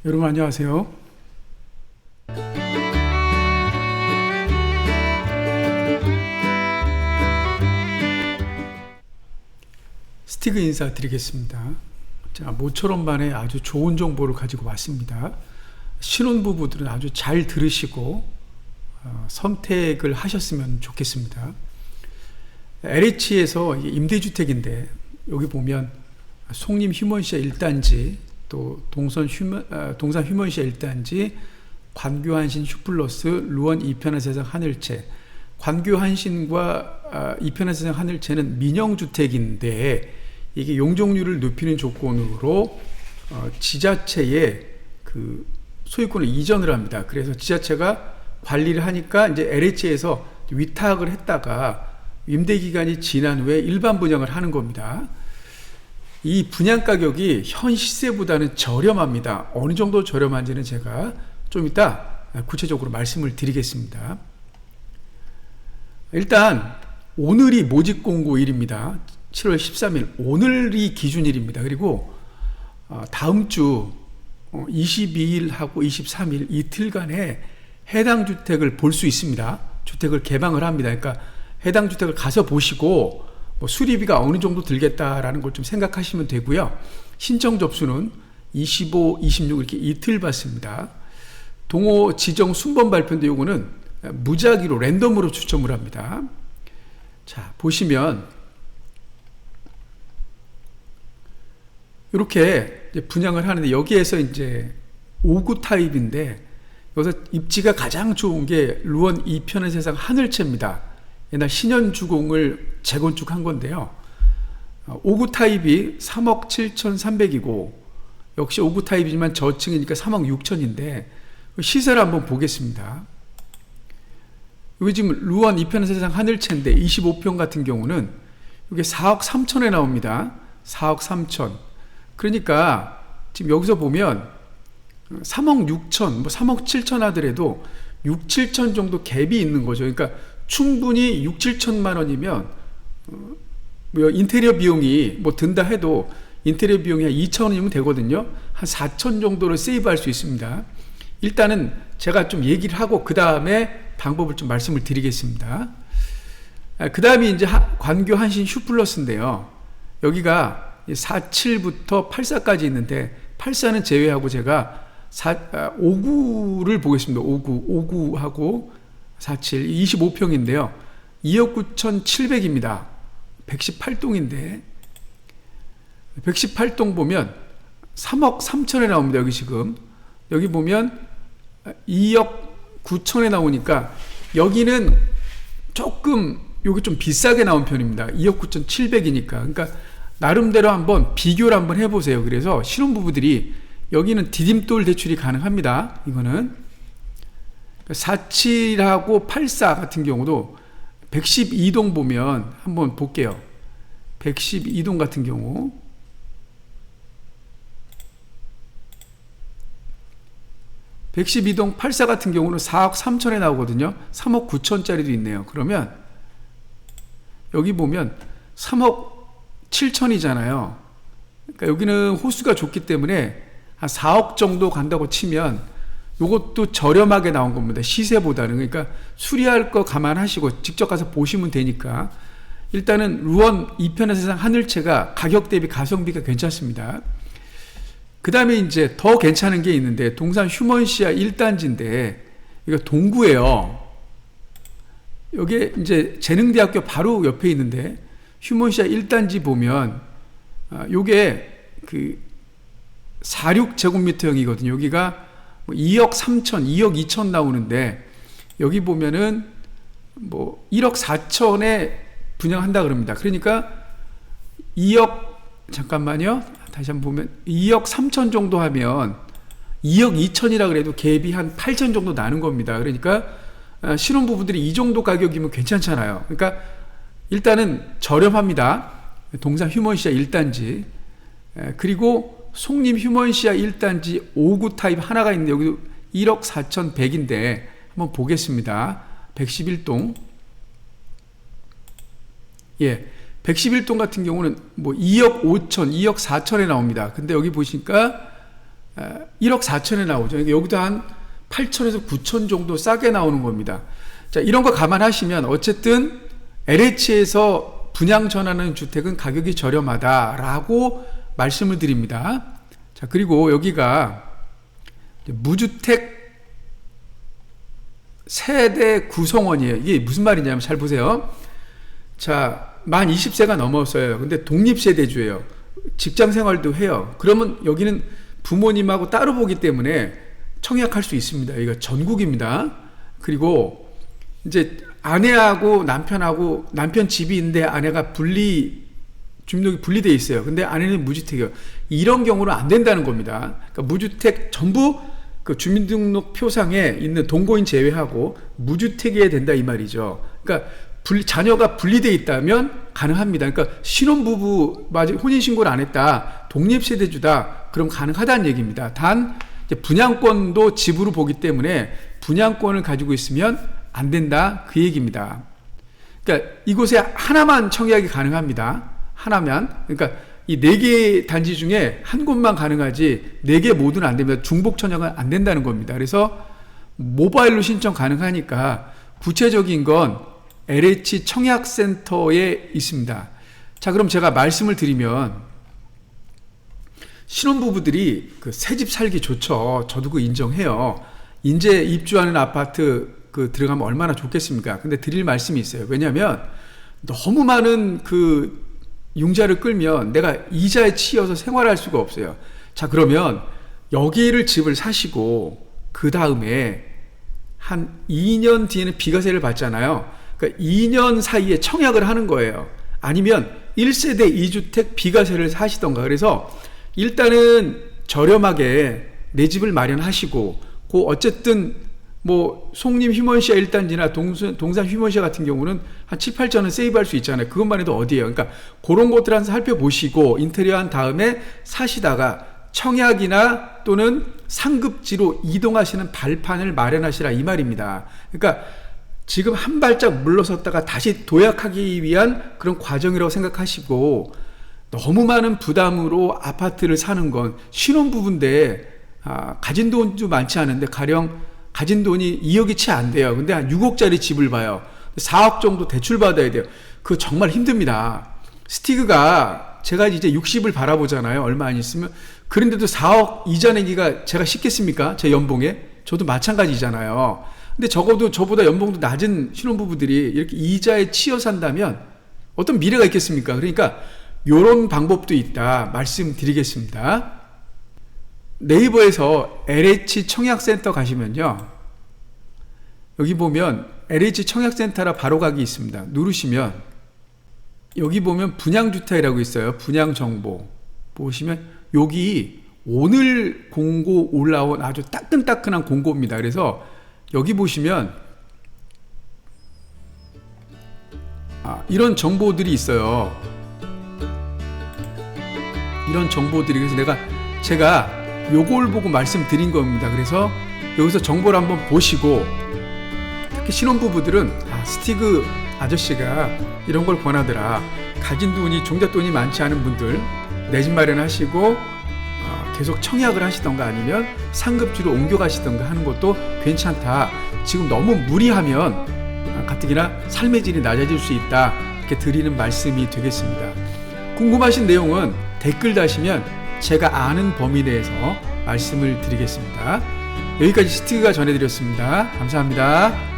여러분 안녕하세요. 스티그 인사드리겠습니다. 자, 모처럼 만에 아주 좋은 정보를 가지고 왔습니다. 신혼부부들은 아주 잘 들으시고 선택을 하셨으면 좋겠습니다. LH에서 임대주택인데 여기 보면 송림 휴먼시아 1단지 또 동산 휴먼시아 1단지 관교한신 슈플러스 루원 이편한 세상 하늘채. 관교한신과 이편한 세상 하늘채는 민영주택인데 이게 용적률을 높이는 조건으로 지자체에 그 소유권을 이전을 합니다. 그래서 지자체가 관리를 하니까 이제 LH에서 위탁을 했다가 임대기간이 지난 후에 일반 분양을 하는 겁니다. 이 분양 가격이 현 시세보다는 저렴합니다. 어느 정도 저렴한지는 제가 좀 이따 구체적으로 말씀을 드리겠습니다. 일단 오늘이 모집 공고일입니다. 7월 13일 오늘이 기준일입니다. 그리고 다음 주 22일하고 23일 이틀간에 해당 주택을 볼 수 있습니다. 주택을 개방을 합니다. 그러니까 해당 주택을 가서 보시고 수리비가 어느 정도 들겠다라는 걸 좀 생각하시면 되고요. 신청 접수는 25, 26 이렇게 이틀 받습니다. 동호 지정 순번 발표인데 요거는 무작위로 랜덤으로 추첨을 합니다. 자, 보시면 이렇게 분양을 하는데 여기에서 이제 5구 타입인데 여기서 입지가 가장 좋은 게 루원 이편한 세상 하늘채입니다. 옛날 신현주공을 재건축한 건데요. 5구 타입이 3억 7,300이고 역시 5구 타입이지만 저층이니까 3억 6천인데 시세를 한번 보겠습니다. 여기 지금 루원 이편한 세상 하늘채인데 25평 같은 경우는 이게 4억 3천에 나옵니다. 4억 3천. 그러니까 지금 여기서 보면 3억 6천, 3억 7천 하더라도 6, 7천 정도 갭이 있는 거죠. 그러니까 충분히 6, 7천만 원이면 인테리어 비용이 든다 해도 인테리어 비용이 한 2천 원이면 되거든요. 한 4천 정도를 세이브할 수 있습니다. 일단은 제가 좀 얘기를 하고 그 다음에 방법을 좀 말씀을 드리겠습니다. 그 다음에 이제 관교 한신 슈플러스인데요. 여기가 47부터 84까지 있는데 84는 제외하고 제가 5구를 보겠습니다. 5구하고 47, 25평인데요. 2억 9,700입니다. 118동인데 118동 보면 3억 3천에 나옵니다. 여기 지금 여기 보면 2억 9천에 나오니까 여기는 조금 여기 좀 비싸게 나온 편입니다. 2억 9,700이니까 그러니까 나름대로 한번 비교를 한번 해보세요. 그래서 신혼부부들이 여기는 디딤돌 대출이 가능합니다. 이거는 47하고 84 같은 경우도 112동 보면 한번 볼게요. 112동 같은 경우 112동 84 같은 경우는 4억 3천에 나오거든요. 3억 9천짜리도 있네요. 그러면 여기 보면 3억 7천이잖아요. 그러니까 여기는 호수가 좋기 때문에 한 4억 정도 간다고 치면 이것도 저렴하게 나온 겁니다. 시세보다는. 그러니까 수리할 거 감안하시고 직접 가서 보시면 되니까 일단은 루원 이편한 세상 하늘채가 가격 대비 가성비가 괜찮습니다. 그 다음에 이제 더 괜찮은 게 있는데 동산 휴먼시아 1단지인데 이거 동구예요. 여기 이제 재능대학교 바로 옆에 있는데 휴먼시아 1단지 보면 요게 그 46제곱미터형이거든요. 여기가 2억 3천, 2억 2천 나오는데 여기 보면은 1억 4천에 분양한다 그럽니다. 그러니까 2억 잠깐만요. 다시 한번 보면 2억 3천 정도 하면 2억 2천이라 그래도 갭이 한 8천 정도 나는 겁니다. 그러니까 신혼부부들이 이 정도 가격이면 괜찮잖아요. 그러니까 일단은 저렴합니다. 동산 휴먼시아 1단지 그리고 송림 휴먼시아 1단지 5구 타입 하나가 있는데 여기도 1억 4,100인데 한번 보겠습니다. 111동 111동 같은 경우는 2억 5천, 2억 4천에 나옵니다. 근데 여기 보시니까 1억 4천에 나오죠. 그러니까 여기도 한 8천에서 9천 정도 싸게 나오는 겁니다. 자, 이런 거 감안하시면 어쨌든 LH에서 분양 전하는 주택은 가격이 저렴하다라고 말씀을 드립니다. 자, 그리고 여기가 무주택 세대 구성원이에요. 이게 무슨 말이냐면 잘 보세요. 자, 만 20세가 넘었어요. 근데 독립세대주예요. 직장 생활도 해요. 그러면 여기는 부모님하고 따로 보기 때문에 청약할 수 있습니다. 여기가 전국입니다. 그리고 이제 아내하고 남편하고, 남편 집이 있는데 아내가 주민등록이 분리되어 있어요. 근데 아내는 무주택이에요. 이런 경우는 안 된다는 겁니다. 그러니까 무주택 전부 그 주민등록 표상에 있는 동거인 제외하고 무주택이어야 된다 이 말이죠. 그러니까 자녀가 분리되어 있다면 가능합니다. 그러니까 신혼부부 혼인신고를 안 했다, 독립세대주다, 그럼 가능하다는 얘기입니다. 단 이제 분양권도 집으로 보기 때문에 분양권을 가지고 있으면 안 된다 그 얘기입니다. 그러니까 이곳에 하나만 청약이 가능합니다. 하나면. 그러니까 이 4개 단지 중에 한 곳만 가능하지 4개 모두는 안 됩니다. 중복 청약은 안 된다는 겁니다. 그래서 모바일로 신청 가능하니까 구체적인 건 LH 청약센터에 있습니다. 자, 그럼 제가 말씀을 드리면 신혼부부들이 그 새집 살기 좋죠. 저도 그 인정해요. 인제 입주하는 아파트 그 들어가면 얼마나 좋겠습니까? 근데 드릴 말씀이 있어요. 왜냐하면 너무 많은 그 융자를 끌면 내가 이자에 치여서 생활할 수가 없어요. 자, 그러면 여기를 집을 사시고 그 다음에 한 2년 뒤에는 비과세를 받잖아요. 그러니까 2년 사이에 청약을 하는 거예요. 아니면 1세대 2주택 비과세를 사시던가. 그래서 일단은 저렴하게 내 집을 마련하시고, 그 어쨌든 뭐 송림 휴먼시아 1단지나 동산 휴먼시아 같은 경우는 한 7, 8천원 세이브할 수 있잖아요. 그것만 해도 어디예요. 그러니까 그런 것들 한번 살펴보시고 인테리어 한 다음에 사시다가 청약이나 또는 상급지로 이동하시는 발판을 마련하시라 이 말입니다. 그러니까 지금 한 발짝 물러섰다가 다시 도약하기 위한 그런 과정이라고 생각하시고, 너무 많은 부담으로 아파트를 사는 건 신혼부부인데 가진 돈도 많지 않은데 가령 가진 돈이 2억이 채 안 돼요. 근데 한 6억짜리 집을 봐요. 4억 정도 대출 받아야 돼요. 그거 정말 힘듭니다. 스티그가 제가 이제 60을 바라보잖아요. 얼마 안 있으면. 그런데도 4억 이자 내기가 제가 쉽겠습니까? 제 연봉에? 저도 마찬가지잖아요. 근데 적어도 저보다 연봉도 낮은 신혼부부들이 이렇게 이자에 치여 산다면 어떤 미래가 있겠습니까? 그러니까 이런 방법도 있다 말씀드리겠습니다. 네이버에서 LH 청약센터 가시면요, 여기 보면 LH 청약센터라 바로 가기 있습니다. 누르시면 여기 보면 분양주택이라고 있어요. 분양정보 보시면 여기 오늘 공고 올라온 아주 따끈따끈한 공고입니다. 그래서 여기 보시면 이런 정보들이 있어요. 이런 정보들이, 그래서 제가 요걸 보고 말씀드린 겁니다. 그래서 여기서 정보를 한번 보시고, 특히 신혼부부들은 스티그 아저씨가 이런 걸 권하더라, 가진 돈이 종잣돈이 많지 않은 분들 내 집 마련하시고 계속 청약을 하시던가 아니면 상급지로 옮겨가시던가 하는 것도 괜찮다. 지금 너무 무리하면 가뜩이나 삶의 질이 낮아질 수 있다. 이렇게 드리는 말씀이 되겠습니다. 궁금하신 내용은 댓글 다시면 제가 아는 범위 내에서 말씀을 드리겠습니다. 여기까지 스티그가 전해드렸습니다. 감사합니다.